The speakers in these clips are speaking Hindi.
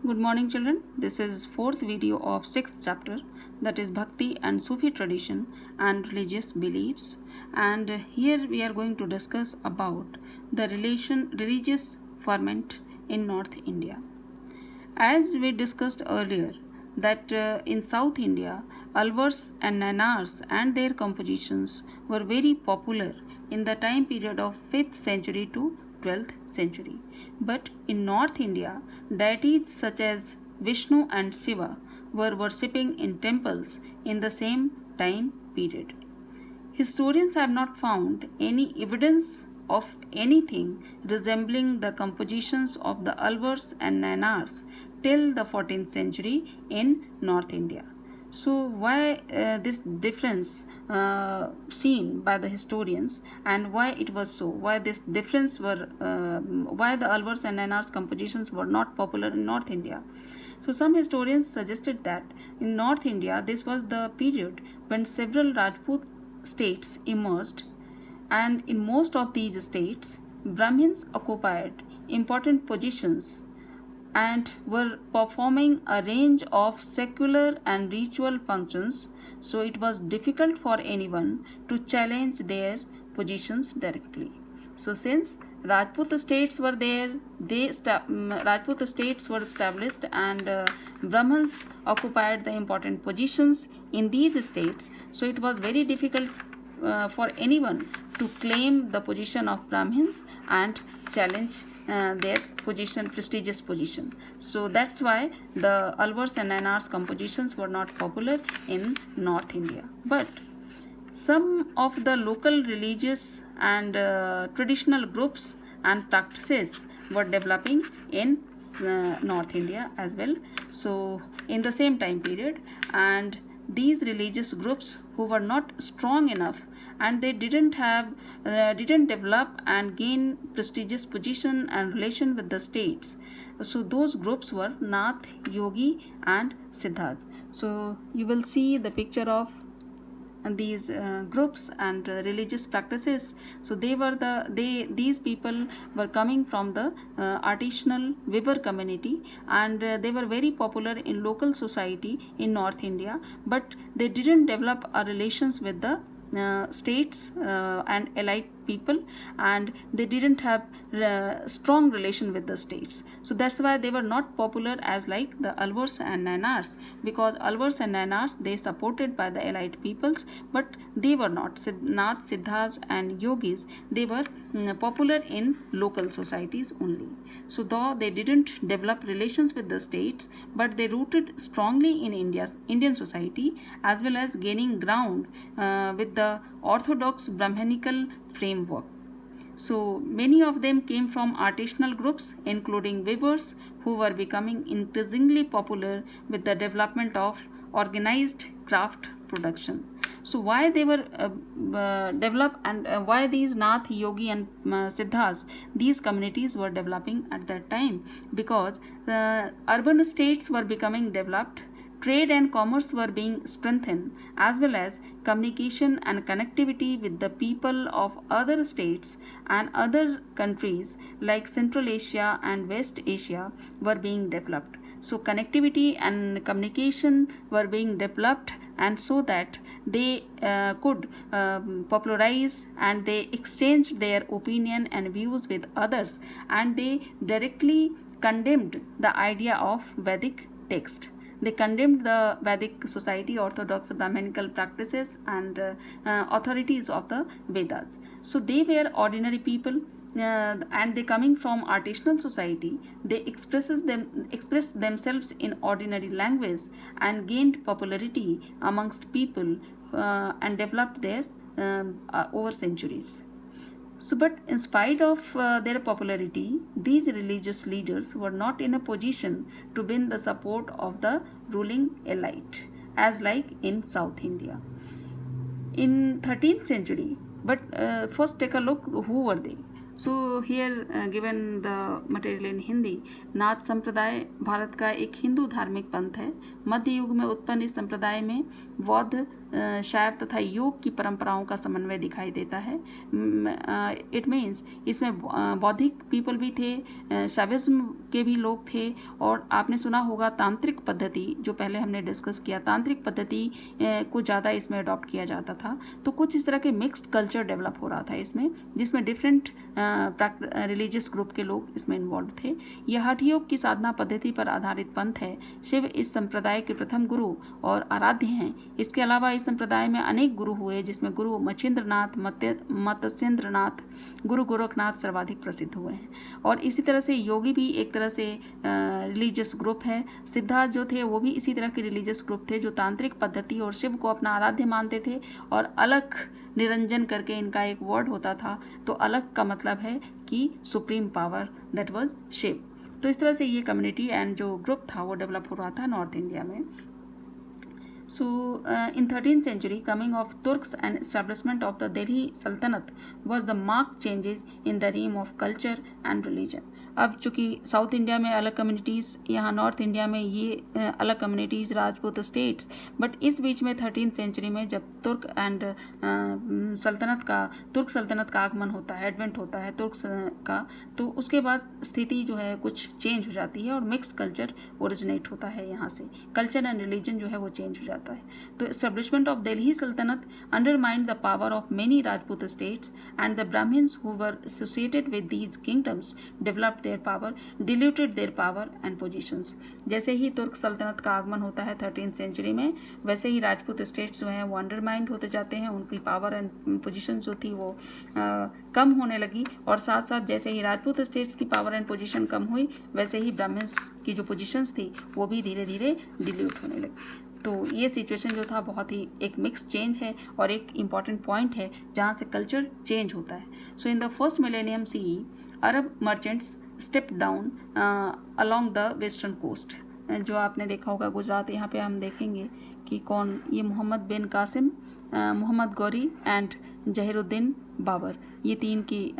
Good morning, children. This is fourth video of sixth chapter, that is Bhakti and Sufi tradition and religious beliefs. And here we are going to discuss about the religious ferment in North India. As we discussed earlier, that in South India, alvars and nanars and their compositions were very popular in the time period of 5th century to 12th century. But in North India, deities such as Vishnu and Shiva were worshipping in temples in the same time period. Historians have not found any evidence of anything resembling the compositions of the alvars and nanars till the 14th century in North India. So, why this difference seen by the historians, and why it was so? Why this difference were? Why the alvars and nanars compositions were not popular in North India? So, some historians suggested that in North India, this was the period when several Rajput states emerged, and in most of these states, Brahmins occupied important positions and were performing a range of secular and ritual functions, so it was difficult for anyone to challenge their positions directly. So, since Rajput states were there, Rajput states were established, and Brahmins occupied the important positions in these states, so it was very difficult for anyone to claim the position of Brahmins and challenge their prestigious position. So that's why the alvars and nanars compositions were not popular in North India. But some of the local religious and traditional groups and practices were developing in North India as well. So in the same time period, and these religious groups who were not strong enough and they didn't develop and gain prestigious position and relation with the states, so those groups were Nath, Yogi and Siddhas. So you will see the picture of these groups and religious practices. So these people were coming from the artisanal weaver community, and they were very popular in local society in North India, but they didn't develop a relations with the states and elite people, and they didn't have strong relation with the states. So that's why they were not popular as like the alvars and nanars, because alvars and nanars, they supported by the elite peoples, but they were not. Nath, Siddhas and yogis, they were popular in local societies only. So though they didn't develop relations with the states, but they rooted strongly in Indian society, as well as gaining ground with the orthodox Brahmanical framework. So many of them came from artisanal groups, including weavers, who were becoming increasingly popular with the development of organized craft production. So why they were developed, and why these Nath, Yogi and Siddhas, these communities were developing at that time? Because urban states were becoming developed, trade and commerce were being strengthened, as well as communication and connectivity with the people of other states and other countries like Central Asia and West Asia were being developed. So connectivity and communication were being developed, and so that they could popularize, and they exchanged their opinion and views with others, and they directly condemned the idea of Vedic text. They condemned the Vedic society, orthodox Brahmanical practices and authorities of the Vedas. So they were ordinary people, and they coming from artisanal society. They expressed themselves in ordinary language and gained popularity amongst people and developed there over centuries. So, but in spite of their popularity, these religious leaders were not in a position to win the support of the ruling elite, as like in South India. In 13th century, but first take a look who were they. So here given the material in Hindi. नाथ संप्रदाय भारत का एक हिंदू धार्मिक पंथ है. मध्य युग में उत्पन्न इस संप्रदाय में बौद्ध शैव तथा योग की परंपराओं का समन्वय दिखाई देता है। इट मीन्स इसमें बौद्धिक पीपल भी थे, शैविज्म के भी लोग थे, और आपने सुना होगा तांत्रिक पद्धति, जो पहले हमने डिस्कस किया, तांत्रिक पद्धति को ज़्यादा इसमें अडॉप्ट किया जाता था। तो कुछ इस तरह के मिक्स्ड कल्चर डेवलप हो रहा था इसमें, जिसमें डिफरेंट रिलीजियस ग्रुप के लोग इसमें इन्वॉल्व थे। यह हठ योग की साधना पद्धति पर आधारित पंथ है। शिव इस संप्रदाय के प्रथम गुरु और आराध्य हैं। इसके अलावा इस संप्रदाय में अनेक गुरु हुए, जिसमें गुरु मच्छिंद्रनाथ, मत्स्येंद्रनाथ, गुरु गोरखनाथ सर्वाधिक प्रसिद्ध हुए हैं। और इसी तरह से योगी भी एक तरह से रिलीजियस ग्रुप है। सिद्धार्थ जो थे वो भी इसी तरह के रिलीजियस ग्रुप थे, जो तांत्रिक पद्धति और शिव को अपना आराध्य मानते थे। और अलग निरंजन करके इनका एक वर्ड होता था, तो अलग का मतलब है कि supreme power, that was Shiva. तो इस तरह से ये कम्युनिटी एंड जो ग्रुप था वो डेवलप हो रहा था नॉर्थ इंडिया में। So, in 13th century, coming of Turks and establishment of the Delhi Sultanate was the marked changes in the realm of culture and religion. अब चूँकि साउथ इंडिया में अलग कम्युनिटीज़, यहाँ नॉर्थ इंडिया में ये अलग कम्युनिटीज़, राजपूत स्टेट्स, बट इस बीच में 13th सेंचुरी में जब तुर्क सल्तनत का आगमन होता है, एडवेंट होता है तुर्क का, तो उसके बाद स्थिति जो है कुछ चेंज हो जाती है और मिक्स्ड कल्चर ओरिजिनेट होता है। यहाँ से कल्चर एंड रिलीजन जो है वो चेंज हो जाता है। तो establishment of Delhi Sultanate undermined the power of many Rajput states and the Brahmans who were associated with these kingdoms developed their power, diluted their power and positions. जैसे ही तुर्क सल्तनत का आगमन होता है 13th सेंचुरी में, वैसे ही राजपूत स्टेट्स जो हैं वो अंडरमाइंड होते जाते हैं, उनकी पावर एंड पोजीशन जो थी वो कम होने लगी। और साथ साथ जैसे ही राजपूत स्टेट्स की पावर एंड पोजीशन कम हुई, वैसे ही ब्राह्मण्स की जो पोजीशंस थी वो भी धीरे धीरे डिल्यूट होने लगी। तो ये सिचुएशन जो था बहुत ही एक मिक्स चेंज है और एक इम्पॉर्टेंट पॉइंट है जहाँ से कल्चर चेंज होता है। So in the first millennium CE, Arab merchants step down along the western coast. जो आपने देखा होगा गुजरात, यहाँ पे हम देखेंगे कि कौन, ये मोहम्मद बिन कासिम, मोहम्मद गौरी एंड जहीरुद्दीन बाबर, ये तीन की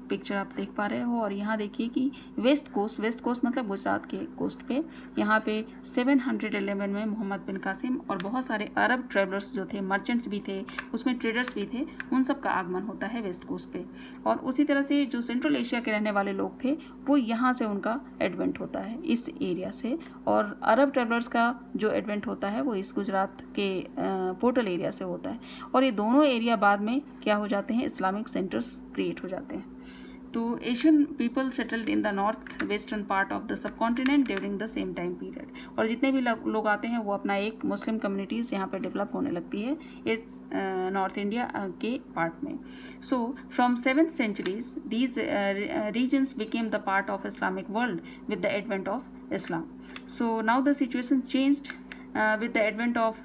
पिक्चर आप देख पा रहे हो। और यहाँ देखिए कि वेस्ट कोस्ट मतलब गुजरात के कोस्ट पे, यहाँ पे 711 में मोहम्मद बिन कासिम और बहुत सारे अरब ट्रेवलर्स जो थे, मर्चेंट्स भी थे, उसमें ट्रेडर्स भी थे, उन सब का आगमन होता है वेस्ट कोस्ट पे। और उसी तरह से जो सेंट्रल एशिया के रहने वाले लोग थे वो यहाँ से उनका एडवेंट होता है, इस एरिया से। और अरब ट्रेवलर्स का जो एडवेंट होता है वो इस गुजरात के पोर्टल एरिया से होता है। और ये दोनों एरिया बाद में क्या हो जाते हैं, इस्लामिक सेंटर्स क्रिएट हो जाते हैं। तो Asian people settled in the north western part of the sub continent during the same time period. और जितने भी लोग आते हैं वो अपना एक मुस्लिम कम्युनिटीज़ यहाँ पे डेवलप होने लगती है इस नॉर्थ इंडिया के पार्ट में। So from 7th centuries these regions became the part of Islamic world with the advent of Islam. So now the situation changed with the advent of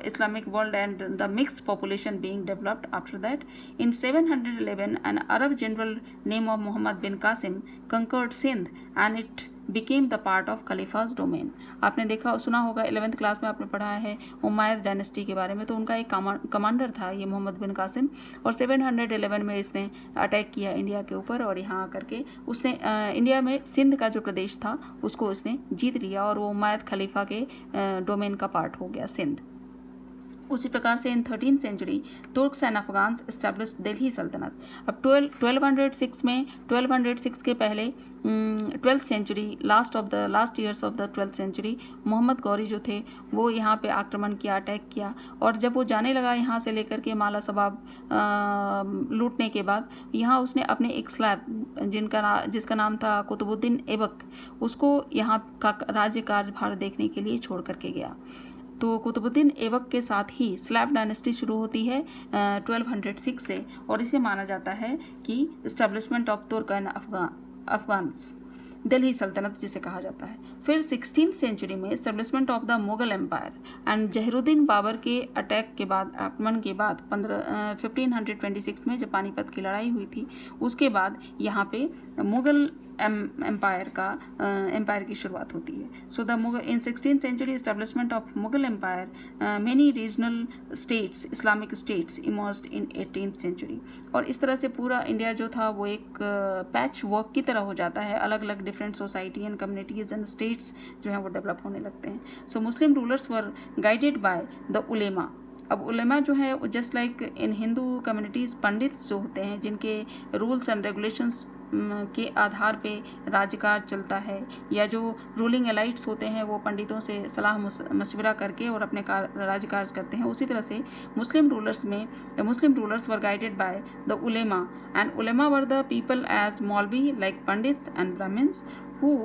Islamic world and the mixed population being developed after that. In 711, an Arab general name of Muhammad bin Qasim conquered Sindh and it became the part of Khalifa's domain. आपने देखा सुना होगा 11th क्लास में आपने पढ़ा है उमैयद डायनेस्टी के बारे में। तो उनका एक कमांडर था ये मोहम्मद बिन कासिम, और 711 में इसने अटैक किया इंडिया के ऊपर और यहाँ आकर के उसने इंडिया में सिंध का जो प्रदेश था उसको उसने जीत लिया और वो उमैयद खलीफा के डोमेन का पार्ट हो गया सिंध। उसी प्रकार से in 13th century Turks and Afghans established Delhi Sultanate. अब 1206 में 1206 के पहले 12th century last years of the 12th century Mohammad Ghori जो थे वो यहाँ पे आक्रमण किया, अटैक किया। और जब वो जाने लगा यहाँ से लेकर के माला सबाब लूटने के बाद, यहाँ उसने अपने एक स्लैब जिसका नाम था कुतुबुद्दीन ऐबक, उसको यहाँ का राज्य कार्यभार देखने के लिए छोड़ करके गया। तो कुतुबुद्दीन ऐबक के साथ ही स्लैब डायनेस्टी शुरू होती है 1206 से, और इसे माना जाता है कि establishment of Turk and Afghans, Delhi Sultanate जिसे कहा जाता है। फिर 16th सेंचुरी में establishment of the Mughal empire and Zahiruddin Babur के अटैक के बाद, आक्रमण के बाद 1526 में जब पानीपत की लड़ाई हुई थी, उसके बाद यहाँ पे मुगल एम्पायर की शुरुआत होती है। So the Mughal in 16th century establishment of Mughal empire, many regional states, Islamic states emerged in 18th century. और इस तरह से पूरा इंडिया जो था वो एक पैच वर्क की तरह हो जाता है, अलग अलग different society and communities and states जो हैं वो डेवलप होने लगते हैं। So Muslim rulers were guided by the ulema अब उलेमा जो है just like in Hindu communities pandit जो होते हैं जिनके रूल्स एंड रेगुलेशंस के आधार पे राज्यकाज चलता है, या जो रूलिंग एलाइट्स होते हैं वो पंडितों से सलाह मशवरा करके और अपने राज्यकाज करते हैं, उसी तरह से Muslim rulers were guided by the ulema, and ulema were the people as maulvi like pandits and brahmins who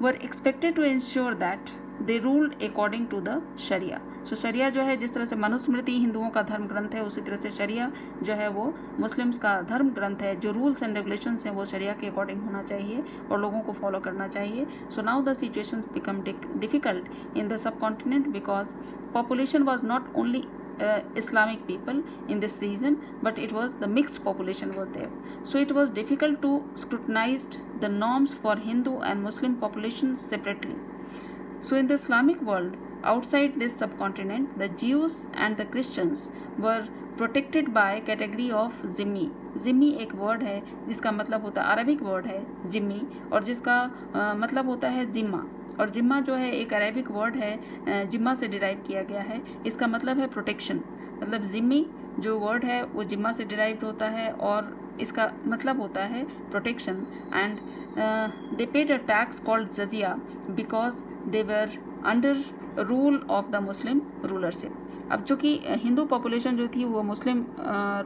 were expected to ensure that they ruled according to the sharia. So sharia जो है, जिस तरह से मनुस्मृति हिंदुओं का धर्म ग्रंथ है, उसी तरह से शरिया जो है वो मुस्लिम्स का धर्म ग्रंथ है। जो रूल्स एंड रेगुलेशंस हैं वो शरिया के अकॉर्डिंग होना चाहिए और लोगों को फॉलो करना चाहिए। So now the situation become difficult in the sub continent because population was not only Islamic people in this region, but it was the mixed population was there. So it was difficult to scrutinize the norms for Hindu and Muslim populations separately. So in the Islamic world, outside this subcontinent, the Jews and the Christians were protected by category of zimmi. Zimmi एक वर्ड है जिसका मतलब होता है, अरबिक वर्ड है जिम्मी, और जिसका मतलब होता है जिम्मा। और जिम्मा जो है एक अरेबिक वर्ड है, जिम्मा से डिराइव किया गया है। इसका मतलब है प्रोटेक्शन। मतलब जिम्मी जो वर्ड है वो जिम्मा से डिराइव्ड होता है और इसका मतलब होता है protection. And they paid a tax called jizya because they were under rule of the Muslim rulership. अब चूँकि हिंदू पॉपुलेशन जो थी वो मुस्लिम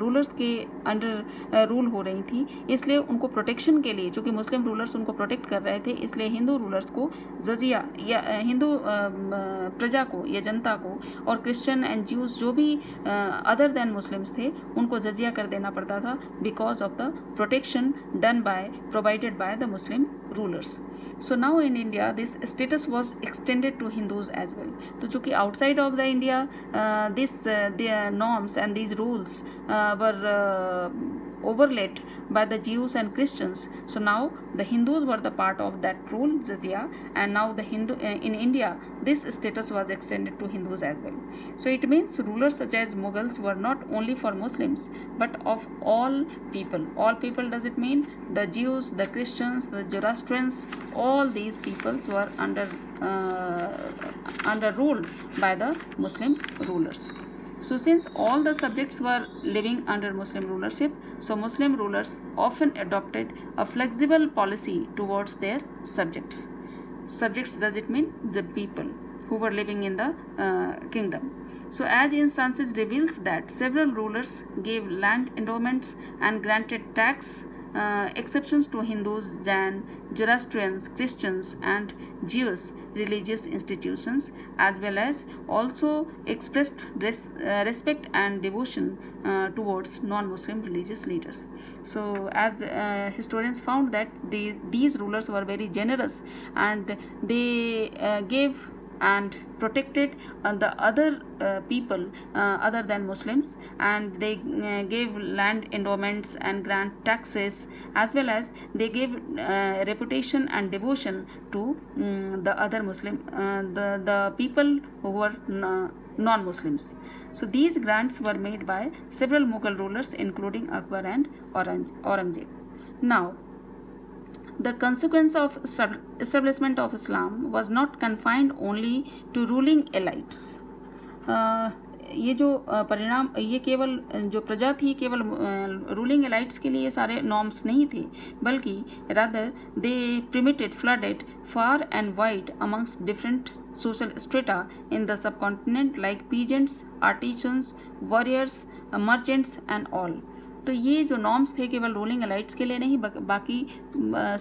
रूलर्स के अंडर रूल हो रही थी, इसलिए उनको प्रोटेक्शन के लिए, चूँकि मुस्लिम रूलर्स उनको प्रोटेक्ट कर रहे थे, इसलिए हिंदू रूलर्स को जजिया या हिंदू प्रजा को या जनता को और क्रिश्चियन एंड ज्यूज जो भी अदर देन मुस्लिम्स थे उनको जजिया कर देना पड़ता था because of the protection done by provided by the Muslim rulers. So now in India this status was extended to Hindus as well. तो चूँकि outside of the India their norms and these rules were overlaid by the Jews and Christians. So now the Hindus were the part of that rule jizya, and now the in India this status was extended to Hindus as well. So it means rulers such as Mughals were not only for Muslims but of all people. All people, does it mean the Jews, the Christians, the Zoroastrians, all these peoples were under ruled by the Muslim rulers. So since all the subjects were living under Muslim rulership, so Muslim rulers often adopted a flexible policy towards their subjects. Subjects, does it mean the people who were living in the kingdom. So as instances reveals that several rulers gave land endowments and granted tax exceptions to Hindus, Jain, Zoroastrians, Christians and Jewish religious institutions, as well as also expressed respect and devotion towards non-Muslim religious leaders. So as historians found that these rulers were very generous, and they gave and protected the other people other than Muslims, and they gave land endowments and grant taxes, as well as they gave reputation and devotion to the other Muslim the people who were non-Muslims. So these grants were made by several Mughal rulers including Akbar and Aurangzeb. Now the consequence of establishment of Islam was not confined only to ruling elites. ये जो परिणाम, ये केवल जो प्रजा थी, केवल रूलिंग एलाइट्स के लिए सारे नॉर्म्स नहीं थे, बल्कि rather they permeated flooded far and wide amongst different social strata in the subcontinent like peasants, artisans, warriors, merchants and all. तो ये जो नॉर्म्स थे केवल रूलिंग एलाइट्स के लिए नहीं, बाकी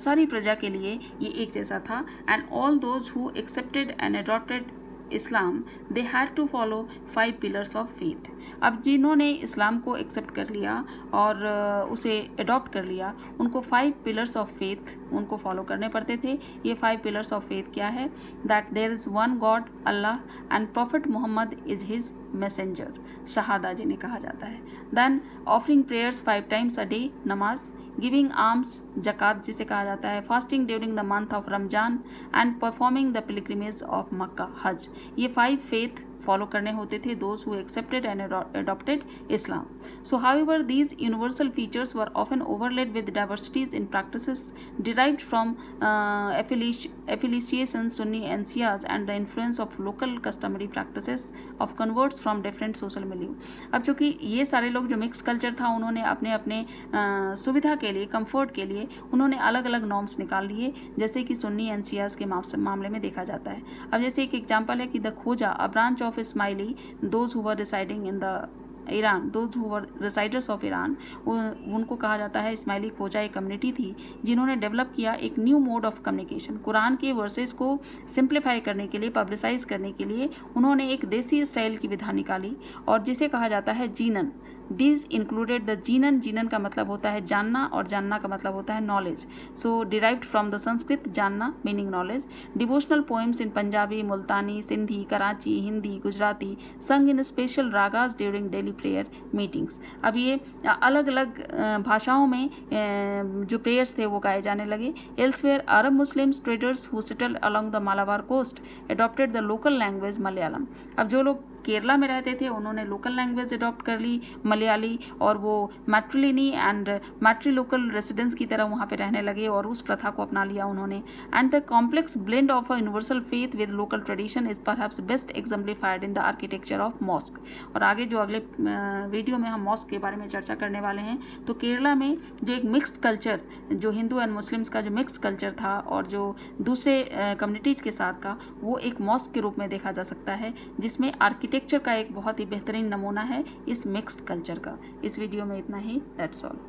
सारी प्रजा के लिए ये एक जैसा था. And all those who accepted and adopted Islam they had to follow 5 pillars of faith. अब जिन्होंने इस्लाम को एक्सेप्ट कर लिया और उसे अडॉप्ट कर लिया, उनको 5 पिलर्स ऑफ फेथ उनको फॉलो करने पड़ते थे. ये 5 पिलर्स ऑफ फेथ क्या है? That there is one God Allah and prophet Mohammed is his messenger, shahada जिन्हें कहा जाता है. Then offering prayers 5 times a day, namaz, giving alms, zakat जिसे कहा जाता है, fasting during the month of Ramzan and performing the pilgrimage of Mecca, Hajj. ये 5 फेथ फॉलो करने होते थे, those who accepted and adopted Islam. So however these universal features were often overlaid with diversities in practices derived from affiliations Sunni and Shias and the influence of local customary practices of converts from different social milieu. अब चूंकि ये सारे लोग जो मिक्स्ड कल्चर था उन्होंने अपने अपने सुविधा के लिए, कंफर्ट के लिए उन्होंने अलग अलग नॉर्म्स निकाल लिए, जैसे कि सुन्नी एंड शियाज के मामले में देखा जाता है। अब जैसे एक एग्जांपल है कि the Khoja, a branch of Ismaili, those who were residing in the Iran, those who were residers of Iran, उनको कहा जाता है इस्माइली खोजा एक कम्युनिटी थी जिन्होंने डेवलप किया एक new mode of communication. Quran के वर्सेस को सिंप्लीफाई करने के लिए, पब्लिसाइज करने के लिए उन्होंने एक देसी स्टाइल की विधा निकाली और जिसे कहा जाता है जीनन। These included the जीनन, जीनन का मतलब होता है जानना और जानना का मतलब होता है knowledge, so derived from the Sanskrit jnana meaning knowledge. Devotional poems in Punjabi, Multani, Sindhi, Karachi, Hindi, Gujarati, sung in special ragas during daily prayer meetings. अब ये अलग अलग भाषाओं में जो प्रेयर्स थे वो गाए जाने लगे। Elsewhere Arab Muslims traders who settled along the Malabar coast adopted the local language Malayalam. अब जो लोग केरला में रहते थे उन्होंने लोकल लैंग्वेज अडॉप्ट कर ली मलयाली, और वो मैट्रिलिनी एंड मैट्रिलोकल रेसिडेंस की तरह वहाँ पे रहने लगे और उस प्रथा को अपना लिया उन्होंने। And the complex blend of a universal faith with local tradition is perhaps best exemplified in the architecture of mosque. और आगे जो अगले वीडियो में हम मॉस्क के बारे में चर्चा करने वाले हैं, तो केरला में जो एक मिक्स्ड कल्चर, जो हिंदू एंड मुस्लिम्स का जो मिक्स्ड कल्चर था और जो दूसरे कम्युनिटीज़ के साथ का, वो एक मॉस्क के रूप में देखा जा सकता है, जिसमें आर्किटेक्चर का एक बहुत ही बेहतरीन नमूना है इस मिक्स्ड कल्चर का। इस वीडियो में इतना ही, दैट्स ऑल।